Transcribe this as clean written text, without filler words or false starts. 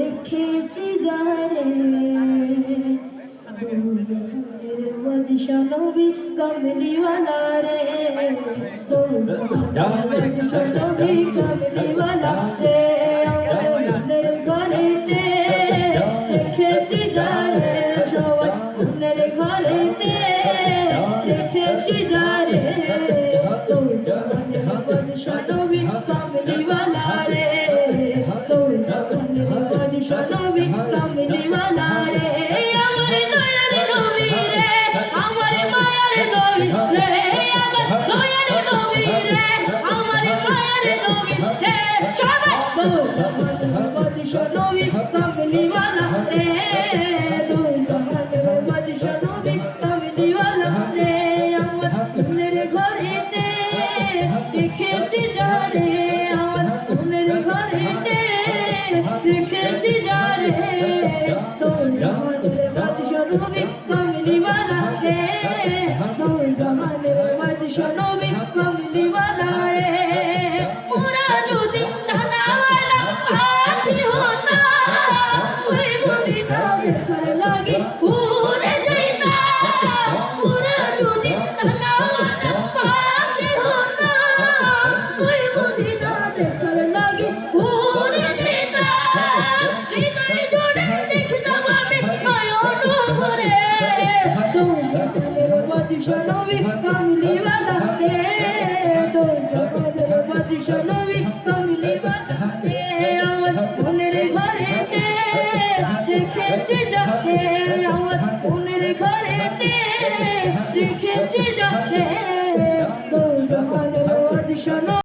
রেখেছি যারে দুজাহানের বাদশা নবী কামলিওয়ালা রে দুজাহানের বাদশা নবী কামলিওয়ালা রে আমাদের ঘরেতে রেখেছি যারে সবাই আমাদের ঘরেতে রেখেছি যারে দুজাহানের বাদশা নবী কামলিওয়ালা রে দুজাহানের বাদশা নবী কামলিওয়ালা রে আমার দয়ার নবী রে আমার মায়ার নবী রে আমার দয়ার নবী রে আমার মায়ার নবী রে সবাই দুজাহানের বাদশা নবী কামলিওয়ালা রে দুজাহানের বাদশা নবী কামলিওয়ালা রে আমার মনের ঘরেতে রেখেছি যারে আমার মনের ঘরেতে রেখেছি যারে দুজাহানের বাদশা নবী কামলিওয়ালা রে দুজাহানের বাদশা নবী কামলিওয়ালা রে মোরা যদি ডানাওয়ালা পাখি হতাম ওই মদিনা দেখার লাগি উড়ে যাইতাম মোরা যদি ডানাওয়ালা পাখি হতাম ওই মদিনা দেখার লাগি উড়ে যাইতাম হৃদয় জুড়ে দেখতাম আমি নয়ন ভরে দুজাহানের বাদশা নবী কামলিওয়ালা রে দুজাহানের বাদশা নবী কামলিওয়ালা রে আমার মনের ঘরেতে রেখেছি যারে আমার মনের ঘরেতে রেখেছি যারে দুজাহানের বাদশা